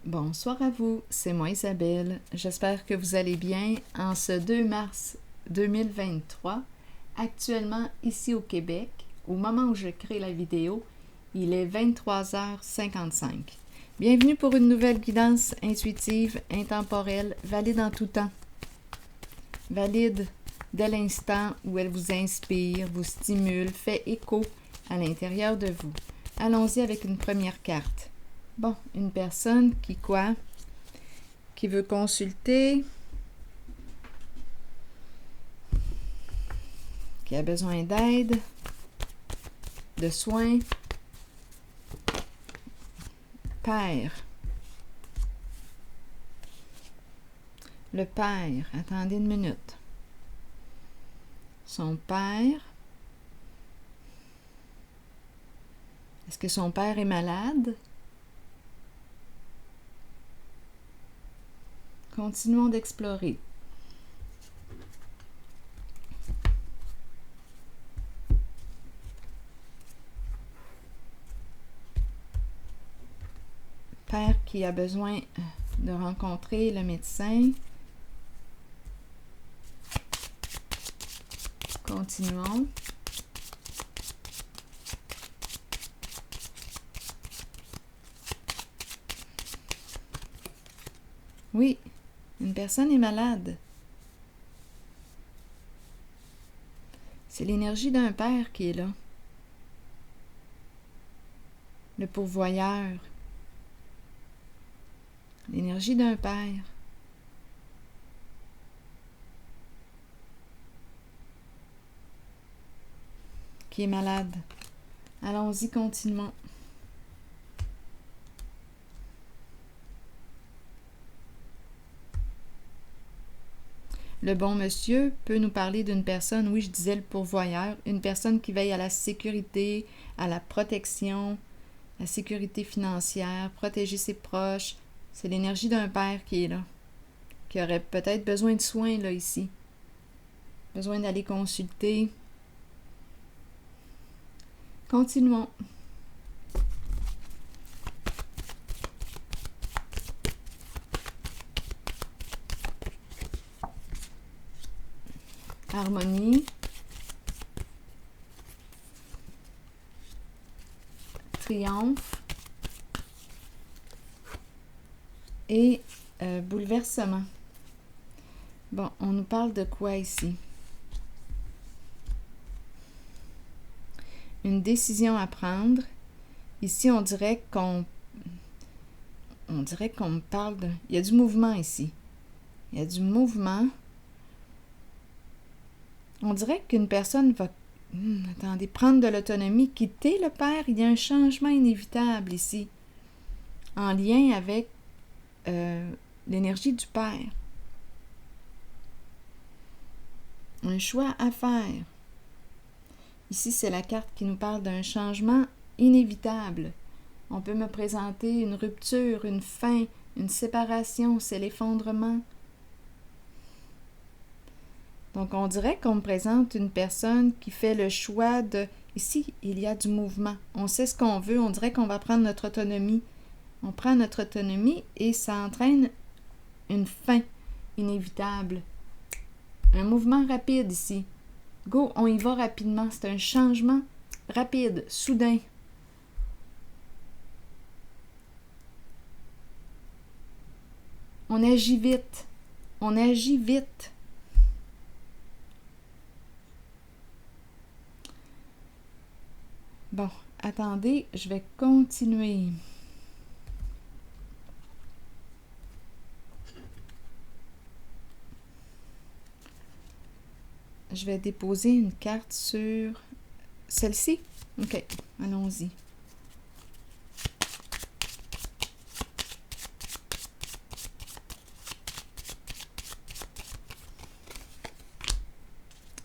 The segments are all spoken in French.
Bonsoir à vous, c'est moi Isabelle. J'espère que vous allez bien en ce 2 mars 2023. Actuellement, ici au Québec, au moment où je crée la vidéo, il est 23h55. Bienvenue pour une nouvelle guidance intuitive, intemporelle, valide en tout temps. Valide dès l'instant où elle vous inspire, vous stimule, fait écho à l'intérieur de vous. Allons-y avec une première carte. Bon, une personne qui quoi? Qui veut consulter, qui a besoin d'aide, de soins. Père. Le père, attendez une minute. Son père. Est-ce que son père est malade? Continuons d'explorer. Père qui a besoin de rencontrer le médecin. Continuons. Oui, une personne est malade. C'est l'énergie d'un père qui est là. Le pourvoyeur. L'énergie d'un père. Qui est malade. Allons-y, continuons. Le bon monsieur peut nous parler d'une personne, oui, je disais le pourvoyeur, une personne qui veille à la sécurité, à la protection, la sécurité financière, protéger ses proches. C'est l'énergie d'un père qui est là, qui aurait peut-être besoin de soins, là, ici. Besoin d'aller consulter. Continuons. Harmonie. Triomphe. Et bouleversement. Bon, on nous parle de quoi ici? Une décision à prendre. Ici, on dirait qu'on me parle de... Il y a du mouvement ici. Il y a du mouvement. On dirait qu'une personne va... attendez, prendre de l'autonomie, quitter le père. Il y a un changement inévitable ici. En lien avec l'énergie du père. Un choix à faire. Ici, c'est la carte qui nous parle d'un changement inévitable. On peut me présenter une rupture, une fin, une séparation, c'est l'effondrement. Donc, on dirait qu'on me présente une personne qui fait le choix de... Ici, il y a du mouvement. On sait ce qu'on veut, on dirait qu'on va prendre notre autonomie. On prend notre autonomie et ça entraîne une fin inévitable. Un mouvement rapide ici. Go, on y va rapidement. C'est un changement rapide, soudain. On agit vite. On agit vite. Bon, attendez, je vais continuer. Je vais déposer une carte sur celle-ci. OK, allons-y.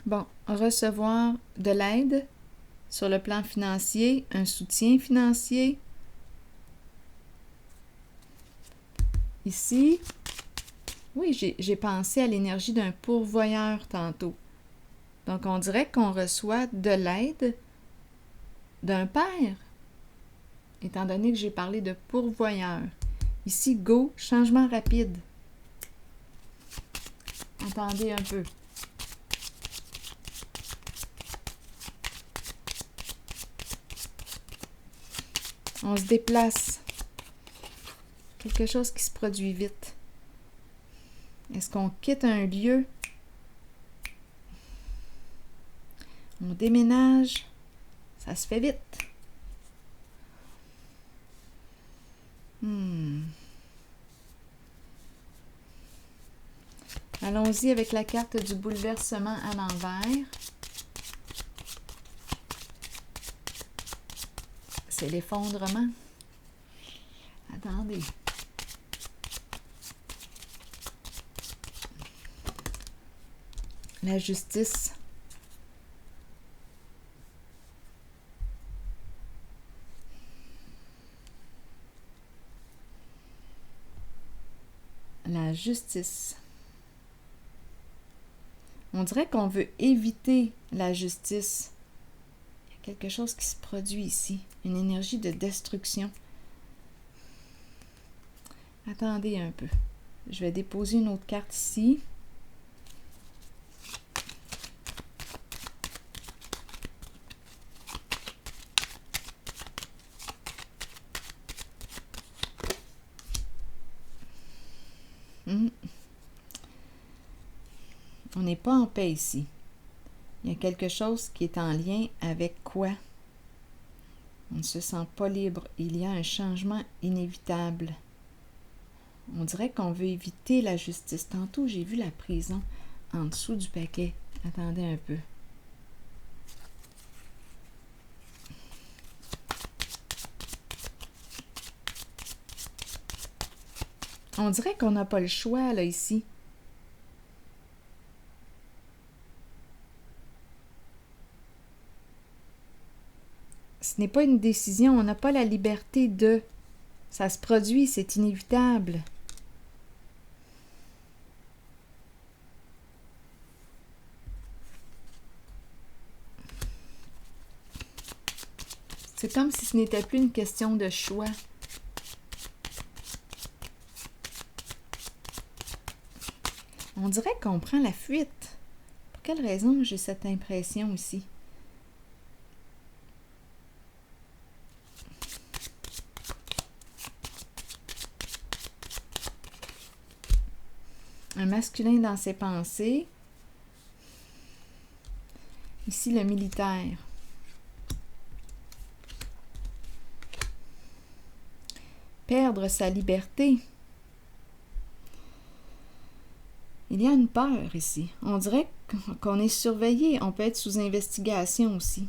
Bon, recevoir de l'aide sur le plan financier, un soutien financier. Ici, oui, j'ai pensé à l'énergie d'un pourvoyeur tantôt. Donc, on dirait qu'on reçoit de l'aide d'un père, étant donné que j'ai parlé de pourvoyeur. Ici, go, changement rapide. Attendez un peu. On se déplace. Quelque chose qui se produit vite. Est-ce qu'on quitte un lieu? On déménage. Ça se fait vite. Allons-y avec la carte du bouleversement à l'envers. C'est l'effondrement. Attendez. La justice. La justice. On dirait qu'on veut éviter la justice. Il y a quelque chose qui se produit ici. Une énergie de destruction. Attendez un peu. Je vais déposer une autre carte ici. On n'est pas en paix ici. Il y a quelque chose qui est en lien avec quoi? On ne se sent pas libre. Il y a un changement inévitable. On dirait qu'on veut éviter la justice. Tantôt, j'ai vu la prison en dessous du paquet. Attendez un peu. On dirait qu'on n'a pas le choix, là, ici. Ce n'est pas une décision. On n'a pas la liberté de... Ça se produit, c'est inévitable. C'est comme si ce n'était plus une question de choix. On dirait qu'on prend la fuite. Pour quelle raison j'ai cette impression ici? Un masculin dans ses pensées. Ici, le militaire. Perdre sa liberté. Il y a une peur ici. On dirait qu'on est surveillé. On peut être sous investigation aussi.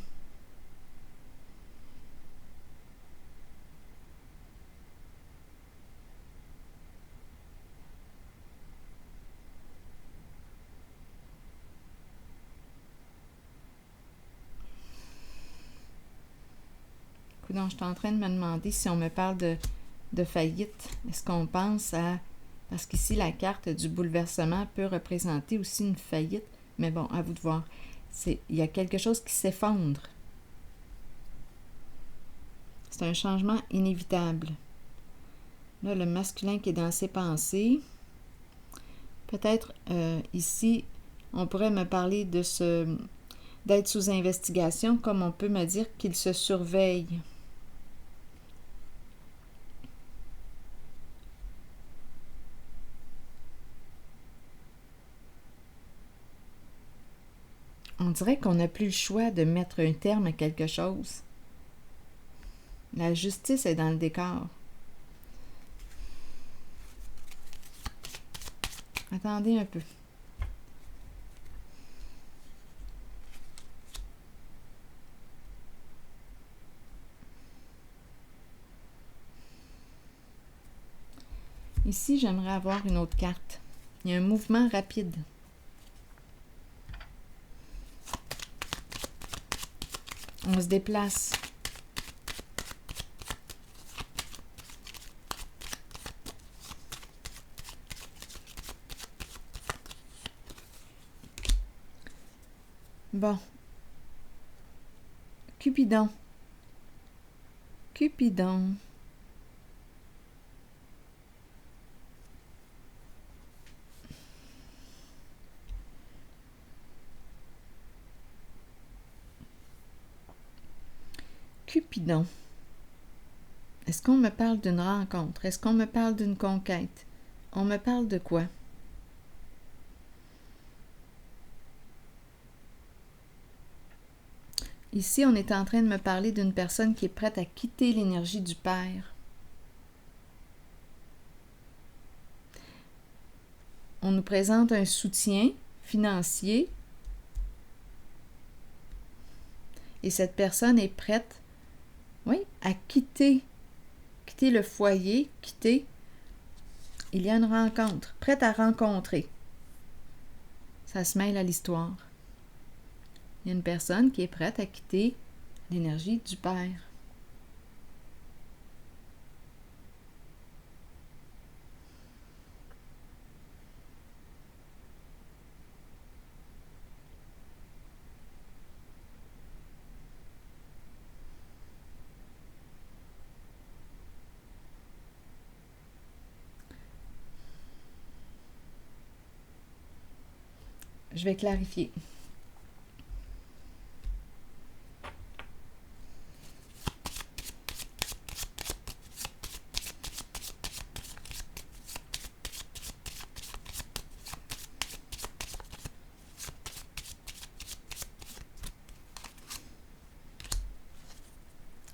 Coudonc, je suis en train de me demander si on me parle de faillite. Est-ce qu'on pense à... Parce qu'ici, la carte du bouleversement peut représenter aussi une faillite. Mais bon, à vous de voir. Il y a quelque chose qui s'effondre. C'est un changement inévitable. Là, le masculin qui est dans ses pensées. Peut-être ici, on pourrait me parler d'être sous investigation, comme on peut me dire qu'il se surveille. On dirait qu'on n'a plus le choix de mettre un terme à quelque chose. La justice est dans le décor. Attendez un peu. Ici, j'aimerais avoir une autre carte. Il y a un mouvement rapide. On se déplace. Bon. Cupidon. Cupidon. Cupidon. Est-ce qu'on me parle d'une rencontre? Est-ce qu'on me parle d'une conquête? On me parle de quoi? Ici, on est en train de me parler d'une personne qui est prête à quitter l'énergie du Père. On nous présente un soutien financier et cette personne est prête, oui, à quitter le foyer, il y a une rencontre, prête à rencontrer. Ça se mêle à l'histoire. Il y a une personne qui est prête à quitter l'énergie du Père. Je vais clarifier.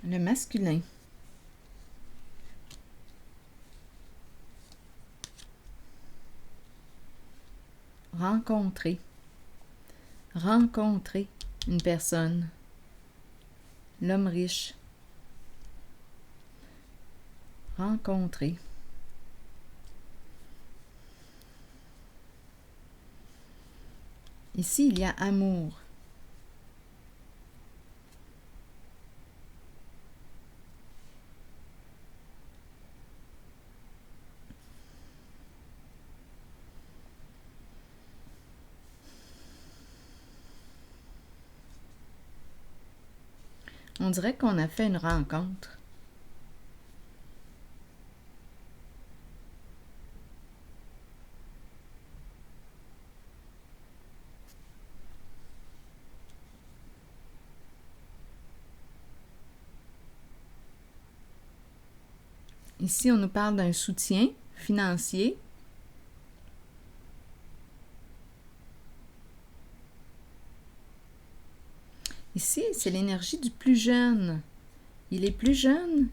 Le masculin. Rencontrer. Rencontrer une personne. L'homme riche. Rencontrer. Ici, il y a amour. On dirait qu'on a fait une rencontre. Ici, on nous parle d'un soutien financier. Ici, c'est l'énergie du plus jeune. Il est plus jeune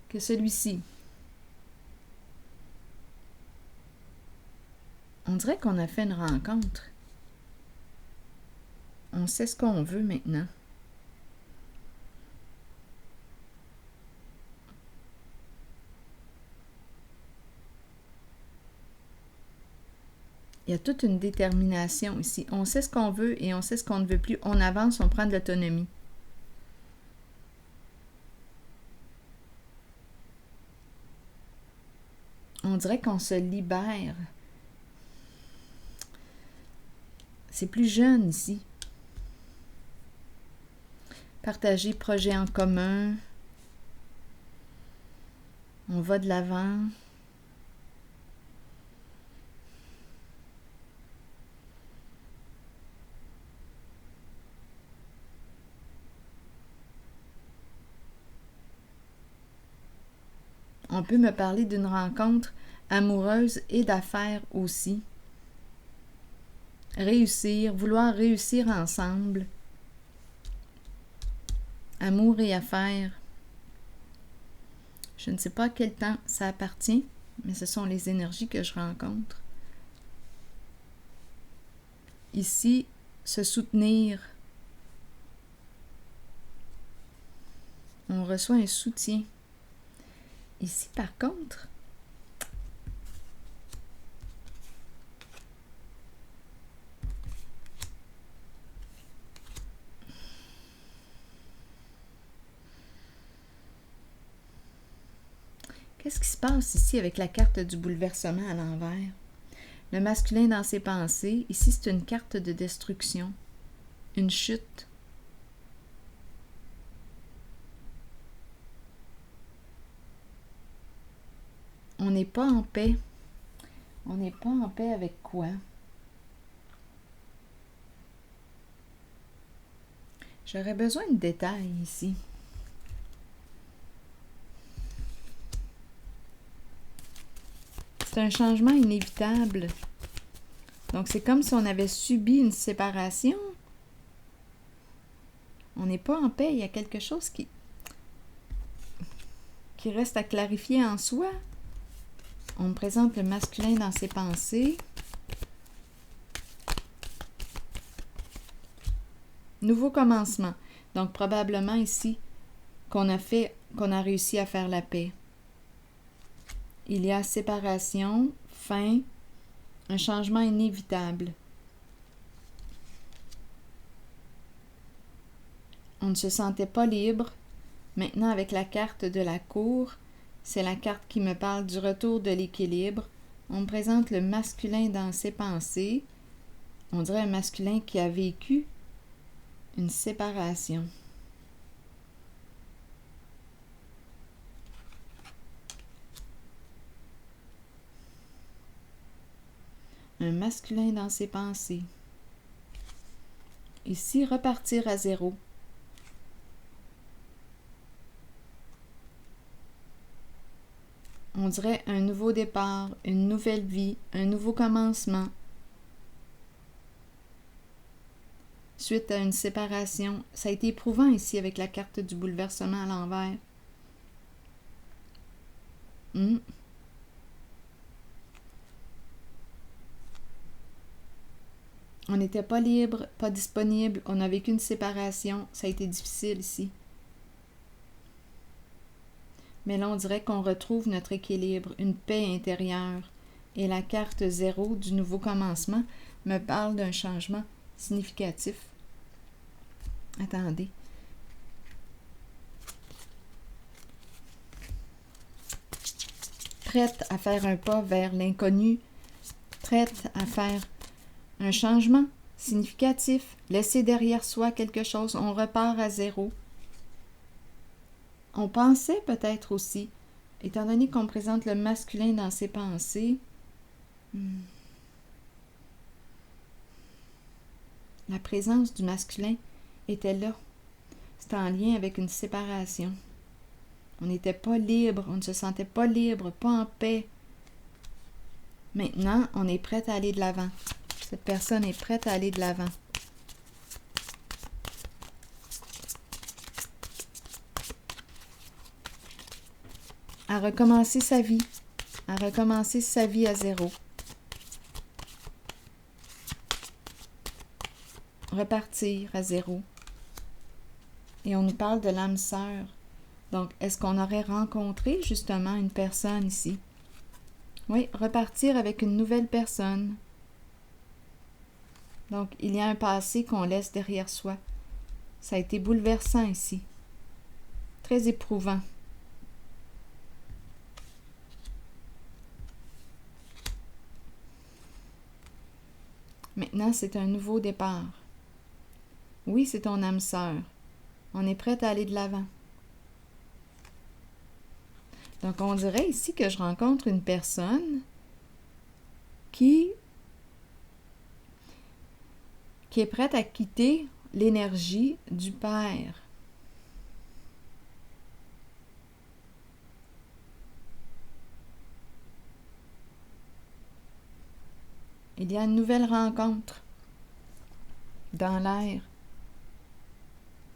que celui-ci. On dirait qu'on a fait une rencontre. On sait ce qu'on veut maintenant. Il y a toute une détermination ici. On sait ce qu'on veut et on sait ce qu'on ne veut plus. On avance, on prend de l'autonomie. On dirait qu'on se libère. C'est plus jeune ici. Partager projet en commun. On va de l'avant. On peut me parler d'une rencontre amoureuse et d'affaires aussi. Réussir, vouloir réussir ensemble. Amour et affaires. Je ne sais pas à quel temps ça appartient, mais ce sont les énergies que je rencontre. Ici, se soutenir. On reçoit un soutien. Ici, par contre, qu'est-ce qui se passe ici avec la carte du bouleversement à l'envers? Le masculin dans ses pensées. Ici, c'est une carte de destruction. Une chute. On n'est pas en paix. On n'est pas en paix avec quoi? J'aurais besoin de détails ici. C'est un changement inévitable. Donc, c'est comme si on avait subi une séparation. On n'est pas en paix. Il y a quelque chose qui reste à clarifier en soi. On me présente le masculin dans ses pensées. Nouveau commencement. Donc, probablement ici, qu'on a réussi à faire la paix. Il y a séparation, fin, un changement inévitable. On ne se sentait pas libre. Maintenant, avec la carte de la cour, c'est la carte qui me parle du retour de l'équilibre. On me présente le masculin dans ses pensées. On dirait un masculin qui a vécu une séparation. Un masculin dans ses pensées. Ici, repartir à zéro. On dirait un nouveau départ, une nouvelle vie, un nouveau commencement. Suite à une séparation. Ça a été éprouvant ici avec la carte du bouleversement à l'envers. On n'était pas libre, pas disponible. On a vécu une séparation. Ça a été difficile ici. Mais là, on dirait qu'on retrouve notre équilibre, une paix intérieure. Et la carte 0 du nouveau commencement me parle d'un changement significatif. Attendez. Prête à faire un pas vers l'inconnu. Prête à faire un changement significatif. Laisser derrière soi quelque chose. On repart à zéro. On pensait peut-être aussi, étant donné qu'on présente le masculin dans ses pensées, la présence du masculin était là. C'était en lien avec une séparation. On n'était pas libre, on ne se sentait pas libre, pas en paix. Maintenant, on est prête à aller de l'avant. Cette personne est prête à aller de l'avant. À recommencer sa vie, à zéro. Repartir à zéro. Et on nous parle de l'âme sœur. Donc, est-ce qu'on aurait rencontré justement une personne ici? Oui, repartir avec une nouvelle personne. Donc, il y a un passé qu'on laisse derrière soi. Ça a été bouleversant ici. Très éprouvant. Maintenant, c'est un nouveau départ. Oui, c'est ton âme sœur. On est prête à aller de l'avant. Donc, on dirait ici que je rencontre une personne qui est prête à quitter l'énergie du Père. Il y a une nouvelle rencontre dans l'air.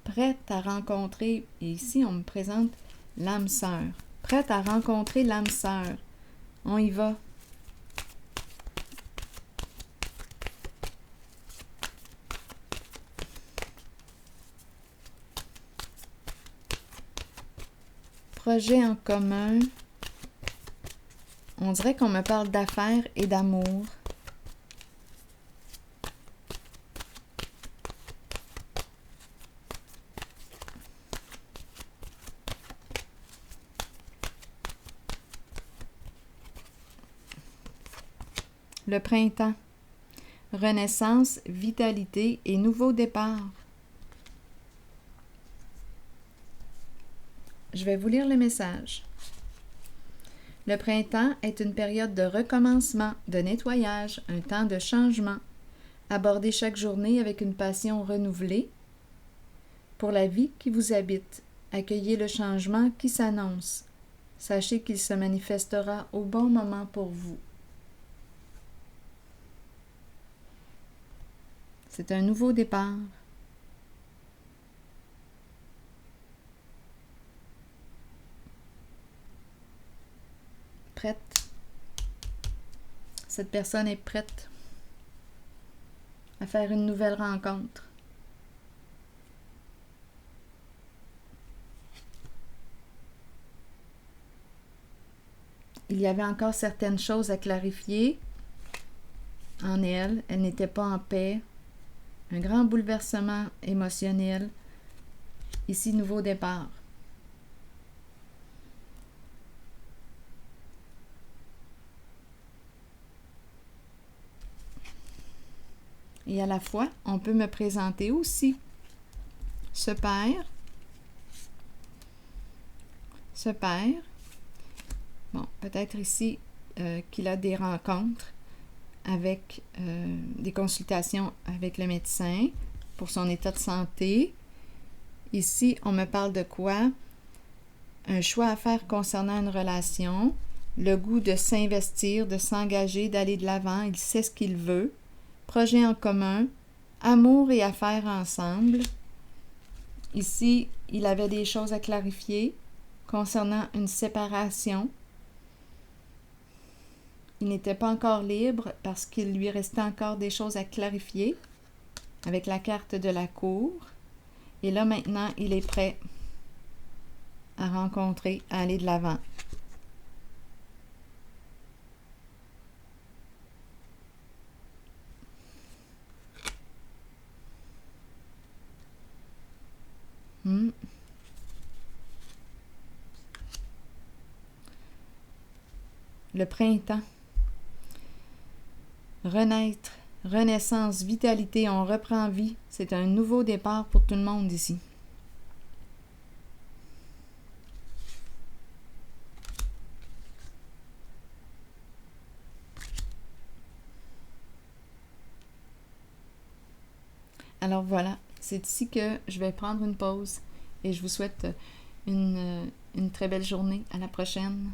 Prête à rencontrer, et ici on me présente l'âme sœur. Prête à rencontrer l'âme sœur. On y va. Projet en commun. On dirait qu'on me parle d'affaires et d'amour. Le printemps. Renaissance, vitalité et nouveau départ. Je vais vous lire le message. Le printemps est une période de recommencement, de nettoyage, un temps de changement. Abordez chaque journée avec une passion renouvelée. pour la vie qui vous habite. Accueillez le changement qui s'annonce. Sachez qu'il se manifestera au bon moment pour vous. C'est un nouveau départ. Prête. Cette personne est prête à faire une nouvelle rencontre. Il y avait encore certaines choses à clarifier en elle. Elle n'était pas en paix. Un grand bouleversement émotionnel. Ici, nouveau départ. Et à la fois, on peut me présenter aussi ce père. Ce père. Bon, peut-être ici qu'il a des rencontres avec des consultations avec le médecin pour son état de santé. Ici, on me parle de quoi? Un choix à faire concernant une relation, le goût de s'investir, de s'engager, d'aller de l'avant, il sait ce qu'il veut, projet en commun, amour et affaires ensemble. Ici, il avait des choses à clarifier concernant une séparation. Il n'était pas encore libre parce qu'il lui restait encore des choses à clarifier avec la carte de la cour. Et là, maintenant, il est prêt à rencontrer, à aller de l'avant. Le printemps. Renaître, renaissance, vitalité, on reprend vie. C'est un nouveau départ pour tout le monde ici. Alors voilà, c'est ici que je vais prendre une pause et je vous souhaite une très belle journée. À la prochaine.